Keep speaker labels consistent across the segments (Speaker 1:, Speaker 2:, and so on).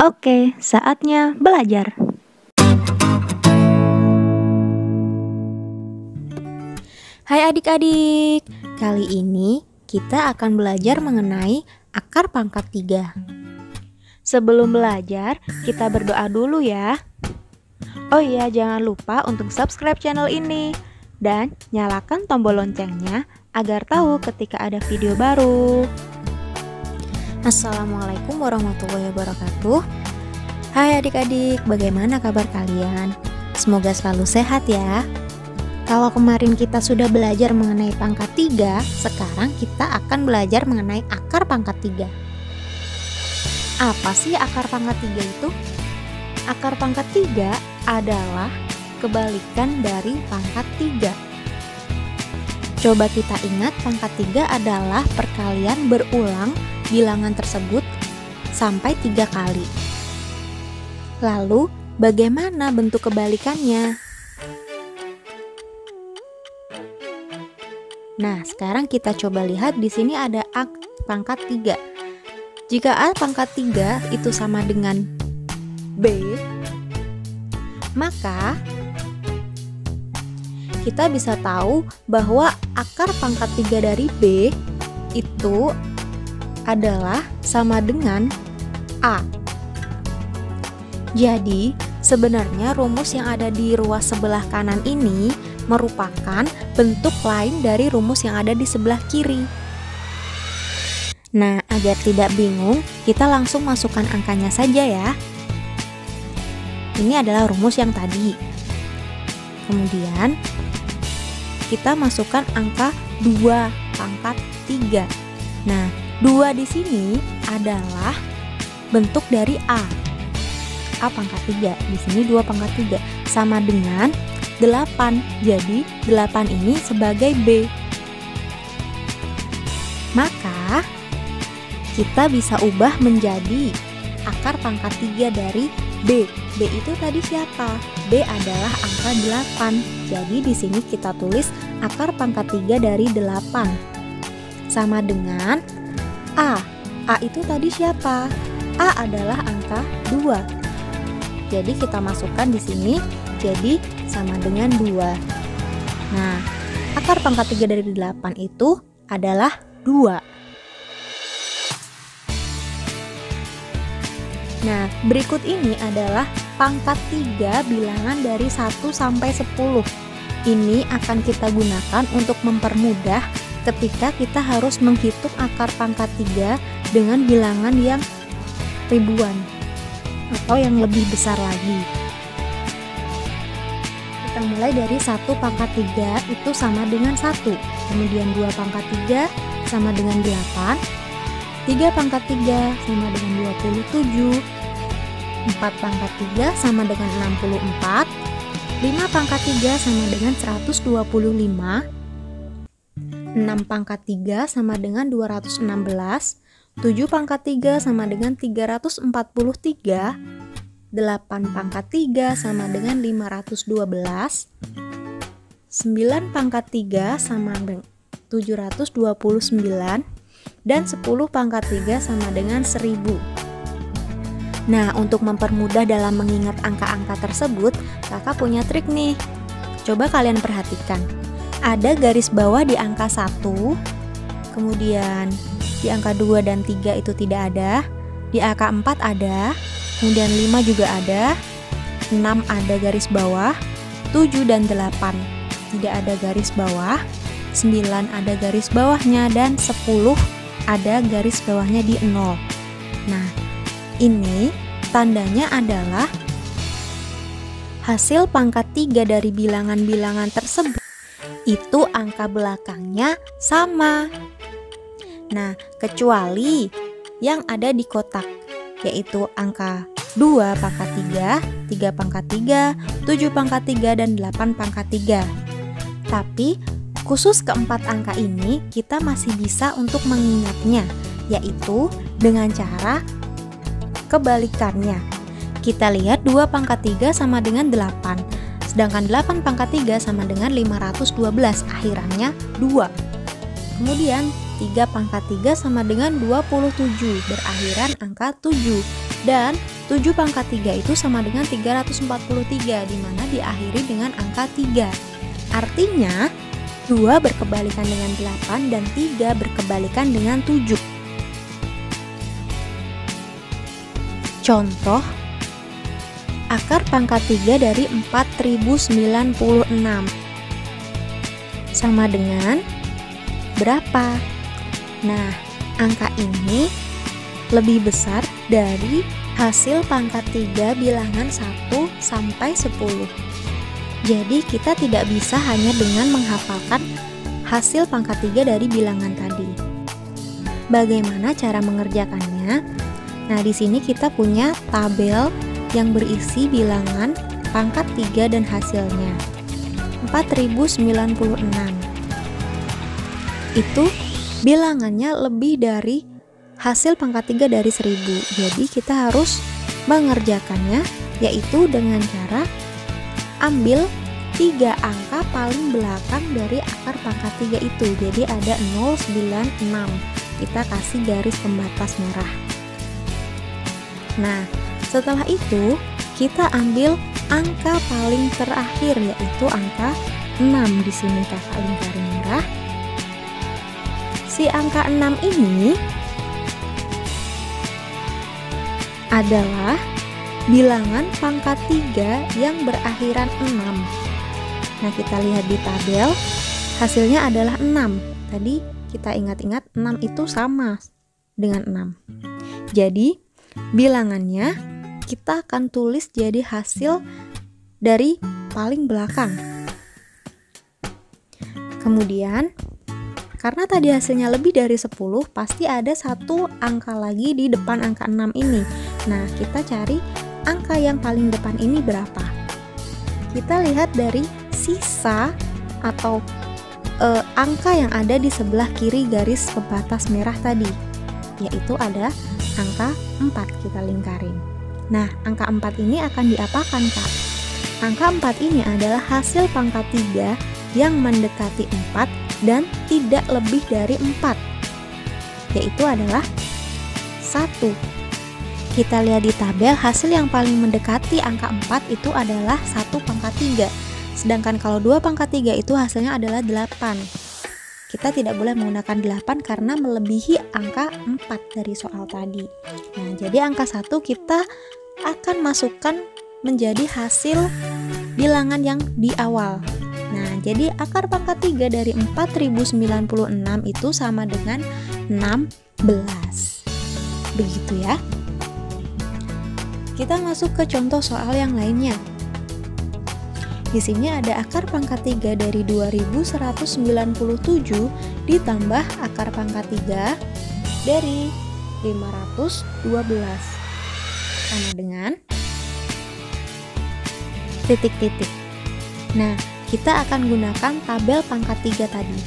Speaker 1: Oke, saatnya belajar.
Speaker 2: Hai adik-adik, kali ini kita akan belajar mengenai akar pangkat 3.
Speaker 1: Sebelum belajar, kita berdoa dulu ya. Oh iya, jangan lupa untuk subscribe channel ini dan nyalakan tombol loncengnya agar tahu ketika ada video baru.
Speaker 2: Assalamualaikum warahmatullahi wabarakatuh. Hai adik-adik, bagaimana kabar kalian? Semoga selalu sehat ya. Kalau kemarin kita sudah belajar mengenai pangkat 3, sekarang kita akan belajar mengenai akar pangkat 3. Apa sih akar pangkat 3 itu? Akar pangkat 3 adalah kebalikan dari pangkat 3. Coba kita ingat, pangkat 3 adalah perkalian berulang bilangan tersebut sampai 3 kali. Lalu, bagaimana bentuk kebalikannya? Nah, sekarang kita coba lihat di sini ada A pangkat 3. Jika A pangkat 3 itu sama dengan B, maka kita bisa tahu bahwa akar pangkat 3 dari B itu adalah sama dengan A. Jadi, sebenarnya rumus yang ada di ruas sebelah kanan ini merupakan bentuk lain dari rumus yang ada di sebelah kiri. Nah, agar tidak bingung, kita langsung masukkan angkanya saja ya. Ini adalah rumus yang tadi. Kemudian, kita masukkan angka 2 pangkat 3. Nah, 2 di sini adalah bentuk dari A. A pangkat 3. Di sini 2 pangkat 3 sama dengan 8, jadi 8 ini sebagai B. Maka kita bisa ubah menjadi akar pangkat 3 dari B. B itu tadi siapa? B adalah angka 8. Jadi di sini kita tulis akar pangkat 3 dari 8 sama dengan A. A itu tadi siapa? A adalah angka 2. Jadi kita masukkan di sini, jadi sama dengan 2. Nah, akar pangkat 3 dari 8 itu adalah 2. Nah, berikut ini adalah pangkat 3 bilangan dari 1 sampai 10. Ini akan kita gunakan untuk mempermudah ketika kita harus menghitung akar pangkat 3 dengan bilangan yang ribuan atau yang lebih besar lagi. Kita mulai dari 1 pangkat 3 itu sama dengan 1, kemudian 2 pangkat 3 sama dengan 8, 3 pangkat 3 sama dengan 27, 4 pangkat 3 sama dengan 64, 5 pangkat 3 sama dengan 125, 6 pangkat 3 sama dengan 216, 7 pangkat 3 sama dengan 343, 8 pangkat 3 sama dengan 512, 9 pangkat 3 sama dengan 729, dan 10 pangkat 3 sama dengan 1000. Nah, untuk mempermudah dalam mengingat angka-angka tersebut, kakak punya trik nih. Coba kalian perhatikan. Ada garis bawah di angka 1, kemudian di angka 2 dan 3 itu tidak ada, di angka 4 ada, kemudian 5 juga ada, 6 ada garis bawah, 7 dan 8 tidak ada garis bawah, 9 ada garis bawahnya, dan 10 ada garis bawahnya di 0. Nah, ini tandanya adalah hasil pangkat 3 dari bilangan-bilangan tersebut itu angka belakangnya sama. Nah, kecuali yang ada di kotak, yaitu angka 2 pangkat 3, 3 pangkat 3, 7 pangkat 3, dan 8 pangkat 3. Tapi, khusus keempat angka ini, kita masih bisa untuk mengingatnya, yaitu dengan cara kebalikannya. Kita lihat 2 pangkat 3 sama dengan 8, sedangkan 8 pangkat 3 sama dengan 512, akhirannya 2. Kemudian 3 pangkat 3 sama dengan 27, berakhiran angka 7. Dan 7 pangkat 3 itu sama dengan 343, di mana diakhiri dengan angka 3. Artinya 2 berkebalikan dengan 8 dan 3 berkebalikan dengan 7. Contoh, akar pangkat 3 dari 4096 sama dengan berapa? Nah, angka ini lebih besar dari hasil pangkat 3 bilangan 1 sampai 10. Jadi kita tidak bisa hanya dengan menghafalkan hasil pangkat 3 dari bilangan tadi. Bagaimana cara mengerjakannya? Nah, di sini kita punya tabel yang berisi bilangan pangkat 3 dan hasilnya. 4096. Itu bilangannya lebih dari hasil pangkat 3 dari 1000. Jadi kita harus mengerjakannya yaitu dengan cara ambil 3 angka paling belakang dari akar pangkat 3 itu. Jadi ada 096. Kita kasih garis pembatas merah. Nah, setelah itu kita ambil angka paling terakhir yaitu angka 6. Di sini kakak lingkari merah. Si angka 6 ini adalah bilangan pangkat 3 yang berakhiran 6. Nah, kita lihat di tabel, hasilnya adalah 6. Tadi kita ingat-ingat 6 itu sama dengan 6. Jadi, bilangannya kita akan tulis jadi hasil dari paling belakang. Kemudian, karena tadi hasilnya lebih dari 10, pasti ada satu angka lagi di depan angka 6 ini. Nah, kita cari angka yang paling depan ini berapa. Kita lihat dari sisa atau angka yang ada di sebelah kiri garis pembatas merah tadi, yaitu ada angka 4. Kita lingkarin. Nah, angka 4 ini akan diapakan, Kak? Angka 4 ini adalah hasil pangkat 3 yang mendekati 4 dan tidak lebih dari 4, yaitu adalah 1. Kita lihat di tabel, hasil yang paling mendekati angka 4 itu adalah 1 pangkat 3. Sedangkan kalau 2 pangkat 3 itu hasilnya adalah 8. Kita tidak boleh menggunakan 8 karena melebihi angka 4 dari soal tadi. Nah, jadi angka 1 kita akan masukkan menjadi hasil bilangan yang di awal. Nah, jadi akar pangkat 3 dari 4096 itu sama dengan 16. Begitu ya. Kita masuk ke contoh soal yang lainnya. Di sini ada akar pangkat 3 dari 2197 ditambah akar pangkat 3 dari 512 sama dengan titik-titik. Nah, kita akan gunakan tabel pangkat 3 tadi.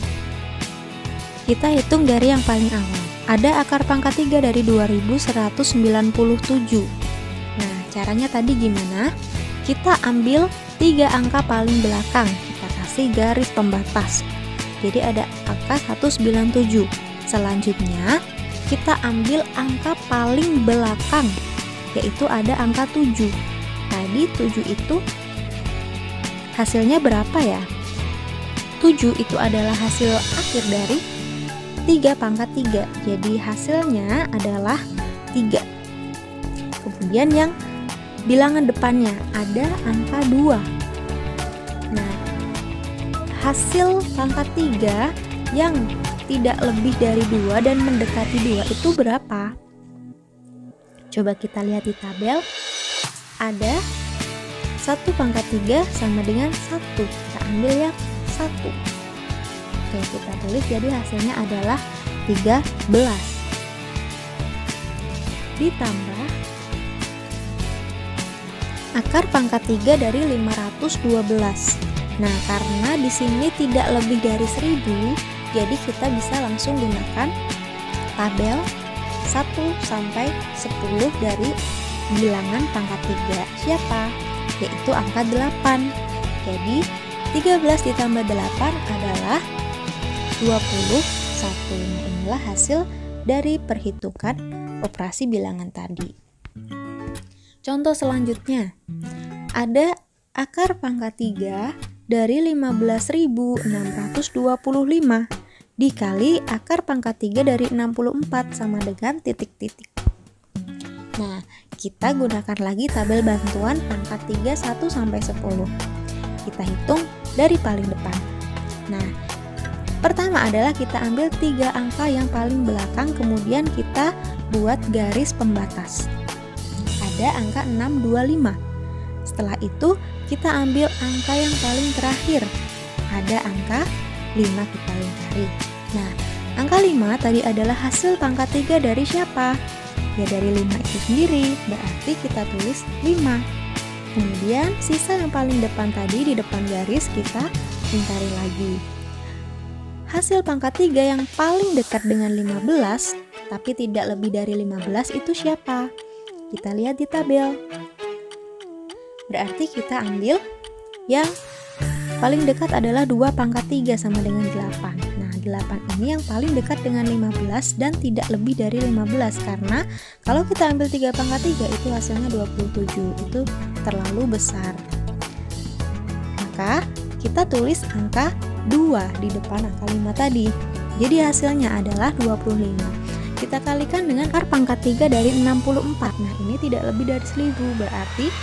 Speaker 2: Kita hitung dari yang paling awal. Ada akar pangkat 3 dari 2197. Nah, caranya tadi gimana? Kita ambil 3 angka paling belakang, kita kasih garis pembatas. Jadi ada angka 197. Selanjutnya kita ambil angka paling belakang, yaitu ada angka 7. Tadi 7 itu hasilnya berapa ya? 7 itu adalah hasil akhir dari 3 pangkat 3. Jadi hasilnya adalah 3. Kemudian yang bilangan depannya ada angka 2. Nah, hasil pangkat 3 yang tidak lebih dari 2 dan mendekati 2 itu berapa? Coba kita lihat di tabel. Ada 1 pangkat 3 sama dengan 1. Kita ambil yang 1. Oke, kita tulis jadi hasilnya adalah 13. Ditambah akar pangkat 3 dari 512. Nah, karena di sini tidak lebih dari 1000, jadi kita bisa langsung gunakan tabel 1 sampai 10 dari bilangan pangkat 3. Siapa? Yaitu angka 8. Jadi 13 ditambah 8 adalah 21. Nah, inilah hasil dari perhitungan operasi bilangan tadi. Contoh selanjutnya, ada akar pangkat 3 dari 15.625 dikali akar pangkat 3 dari 64 sama dengan titik-titik. Nah, kita gunakan lagi tabel bantuan pangkat 3 1 sampai 10. Kita hitung dari paling depan. Nah, pertama adalah kita ambil 3 angka yang paling belakang, kemudian kita buat garis pembatas. Ada angka 625. Setelah itu, kita ambil angka yang paling terakhir. Ada angka 5 kita lingkari. Nah, angka 5 tadi adalah hasil pangkat 3 dari siapa? Ya dari 5 itu sendiri, berarti kita tulis 5. Kemudian sisa yang paling depan tadi di depan garis kita lingkari lagi. Hasil pangkat 3 yang paling dekat dengan 15, tapi tidak lebih dari 15 itu siapa? Kita lihat di tabel. Berarti kita ambil yang paling dekat adalah 2 pangkat 3 sama dengan 8. Nah, 8 ini yang paling dekat dengan 15 dan tidak lebih dari 15, karena kalau kita ambil 3 pangkat 3 itu hasilnya 27. Itu terlalu besar. Maka kita tulis angka 2 di depan angka 5 tadi. Jadi hasilnya adalah 25. Kita kalikan dengan akar pangkat 3 dari 64. Nah, ini tidak lebih dari 1000, berarti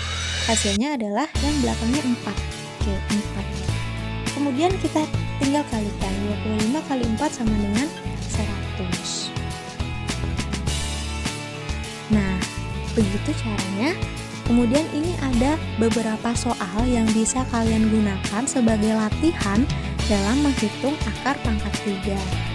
Speaker 2: hasilnya adalah yang belakangnya 4. Oke, 4. Kemudian kita tinggal kalikan. 25 kali 4 sama dengan 100. Nah, begitu caranya. Kemudian ini ada beberapa soal yang bisa kalian gunakan sebagai latihan dalam menghitung akar pangkat 3.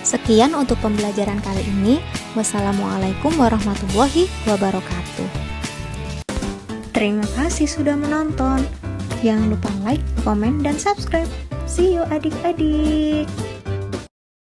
Speaker 2: Sekian untuk pembelajaran kali ini. Wassalamualaikum warahmatullahi wabarakatuh. Terima kasih sudah menonton. Jangan lupa like, komen, dan subscribe. See you adik-adik.